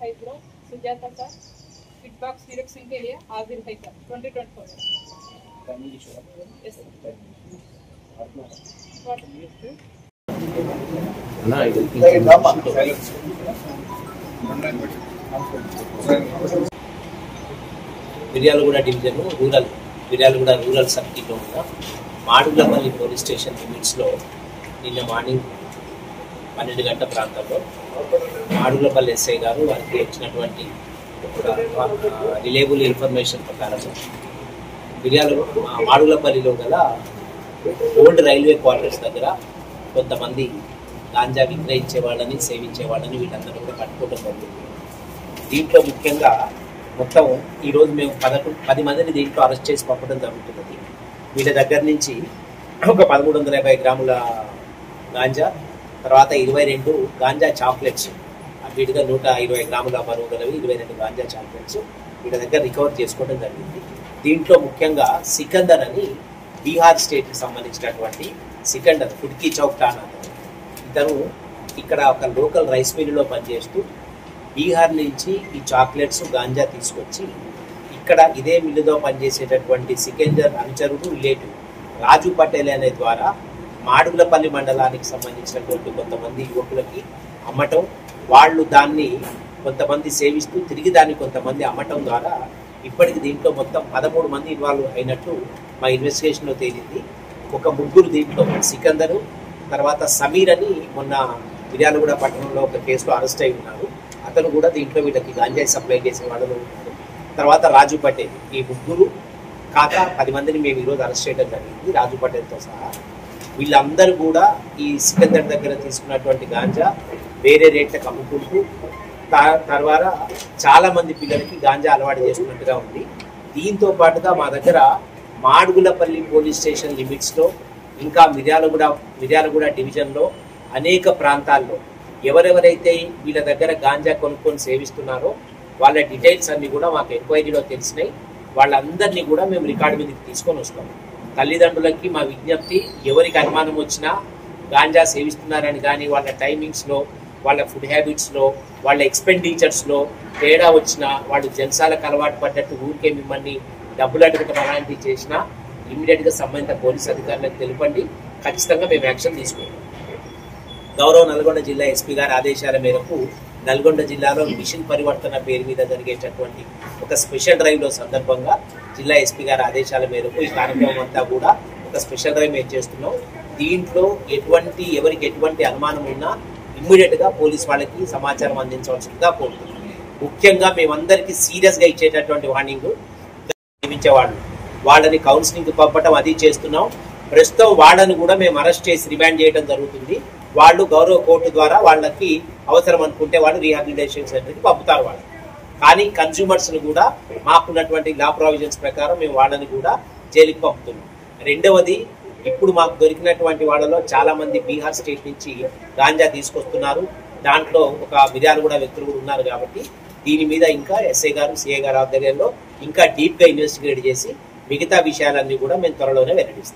High bro Sujata sir kit box निरीक्षण के लिए हाजिर है sir 2024 Miryalaguda division rural Miryalaguda rural సర్కిల్లో ఉన్న మాడుగులపల్లి పోలీస్ స్టేషన్ లిమిట్స్లో నిన్న మార్నింగ్ 12 గంటల ప్రాంతంలో మాడుగులపల్లి ఎస్ఐ గారు వారికి వచ్చినటువంటి రిలేబుల్ ఇన్ఫర్మేషన్ ప్రకారం మాడుగులపల్లిలో గల ఓల్డ్ రైల్వే క్వార్టర్స్ దగ్గర కొంతమంది గాంజా విక్రయించేవాళ్ళని సేవించేవాళ్ళని వీళ్ళందరూ కూడా పట్టుకోవడం జరిగింది. దీంట్లో ముఖ్యంగా మొత్తం ఈరోజు మేము 10 మందిని దీంట్లో అరెస్ట్ చేసి పంపడం జరుగుతున్నది. వీళ్ళ దగ్గర నుంచి ఒక 1350 గ్రాముల గాంజా, తర్వాత 22 గాంజా చాక్లెట్స్, వీటిగా 120 గ్రాముల బరువు గలవి 22 గాంజా చాక్లెట్స్ వీళ్ళ దగ్గర రికవర్ చేసుకోవడం జరిగింది. దీంట్లో ముఖ్యంగా సికందర్ అని బీహార్ స్టేట్కి సంబంధించినటువంటి సికందర్ ఫుడ్కీ చౌక్ ఠాణా ఇతను ఇక్కడ ఒక లోకల్ రైస్ మిల్లులో పనిచేస్తూ బీహార్ నుంచి ఈ చాక్లెట్స్ గాంజా తీసుకొచ్చి ఇక్కడ ఇదే మిల్లులో పనిచేసేటటువంటి సికందర్ అనుచరుడు రిలేటివ్ రాజు పటేల్ అనే ద్వారా మాడుగులపల్లి మండలానికి సంబంధించినటువంటి కొంతమంది యువకులకి అమ్మటం, వాళ్ళు దాన్ని కొంతమంది సేవిస్తూ తిరిగి దాన్ని కొంతమంది అమ్మటం ద్వారా ఇప్పటికి దీంట్లో మొత్తం 13 మంది ఇన్వాల్వ్ అయినట్టు మా ఇన్వెస్టిగేషన్లో తేలింది. ఒక ముగ్గురు దీంట్లో సికందరు, తర్వాత సమీర్ అని మొన్న మిర్యాలగూడ పట్టణంలో ఒక కేసులో అరెస్ట్ అయి ఉన్నారు. అతను కూడా దీంట్లో వీళ్ళకి గాంజాయి సప్లై చేసే వాళ్ళలో ఉన్నారు. తర్వాత రాజు పటేల్, ఈ ముగ్గురు కాక 10 మందిని మేము ఈరోజు అరెస్ట్ చేయడం జరిగింది రాజు పటేల్తో సహా. వీళ్ళందరూ కూడా ఈ సికందర్ దగ్గర తీసుకున్నటువంటి గాంజా వేరే రేట్లకు అమ్ముకుంటూ తర్వాత చాలా మంది పిల్లలకి గాంజా అలవాటు చేస్తున్నట్టుగా ఉంది. దీంతో పాటుగా మా దగ్గర మాడుగులపల్లి పోలీస్ స్టేషన్ లిమిట్స్లో ఇంకా మిర్యాలగూడ డివిజన్లో అనేక ప్రాంతాల్లో ఎవరెవరైతే వీళ్ళ దగ్గర గాంజా కొనుక్కొని సేవిస్తున్నారో వాళ్ళ డీటెయిల్స్ అన్నీ కూడా మాకు ఎంక్వైరీలో తెలిసినాయి. వాళ్ళందరినీ కూడా మేము రికార్డు మీదకి తీసుకొని వస్తాము. తల్లిదండ్రులకి మా విజ్ఞప్తి, ఎవరికి అనుమానం వచ్చినా గాంజా సేవిస్తున్నారని కానీ వాళ్ళ టైమింగ్స్లో, వాళ్ళ ఫుడ్ హ్యాబిట్స్లో, వాళ్ళ ఎక్స్పెండిచర్స్లో తేడా వచ్చినా, వాళ్ళు జల్సాలకు అలవాటు పడ్డట్టు ఊరికే మిమ్మల్ని డబ్బులు అడగటం అలాంటివి చేసినా ఇమ్మీడియట్గా సంబంధిత పోలీస్ అధికారులకు తెలపండి. ఖచ్చితంగా మేము యాక్షన్ తీసుకుంటాం. గౌరవ నల్గొండ జిల్లా ఎస్పీ గారి ఆదేశాల మేరకు నల్గొండ జిల్లాలో మిషన్ పరివర్తన పేరు మీద జరిగేటటువంటి ఒక స్పెషల్ డ్రైవ్లో సందర్భంగా జిల్లా ఎస్పీ గారి ఆదేశాల మేరకు ఈ కార్యక్రమం అంతా కూడా ఒక స్పెషల్ డ్రైవ్ మేము చేస్తున్నాం. దీంట్లో ఎవరికి ఎటువంటి అనుమానం ఉన్నా ఇమ్మీడియట్గా పోలీస్ వాళ్ళకి సమాచారం అందించవలసిందిగా కోరుతున్నాం. ముఖ్యంగా మేమందరికీ సీరియస్గా ఇచ్చేటటువంటి వార్నింగ్, జీవించేవాళ్ళు వాళ్ళని కౌన్సిలింగ్కి పంపడం అది చేస్తున్నాం. ప్రస్తుతం వాళ్ళని కూడా మేము అరెస్ట్ చేసి రిమాండ్ చేయడం జరుగుతుంది. వాళ్ళు గౌరవ కోర్టు ద్వారా వాళ్ళకి అవసరం అనుకుంటే వాళ్ళు రీహాబిలిటేషన్ సెంటర్కి పంపుతారు వాళ్ళు. కానీ కన్స్యూమర్స్ని కూడా మాకున్నటువంటి లా ప్రొవిజన్స్ ప్రకారం మేము వాళ్ళని కూడా జైలుకి పంపుతున్నాం. రెండవది, ఇప్పుడు మాకు దొరికినటువంటి వాళ్ళలో చాలా మంది బీహార్ స్టేట్ నుంచి గాంజా తీసుకొస్తున్నారు. దాంట్లో ఒక మిర్యాలగూడ వ్యక్తులు కూడా ఉన్నారు. కాబట్టి దీని మీద ఇంకా ఎస్ఐ గారు, సిఐ గారు ఆధ్వర్యంలో ఇంకా డీప్గా ఇన్వెస్టిగేట్ చేసి మిగతా విషయాలన్నీ కూడా మేము త్వరలోనే వెల్లడిస్తాం.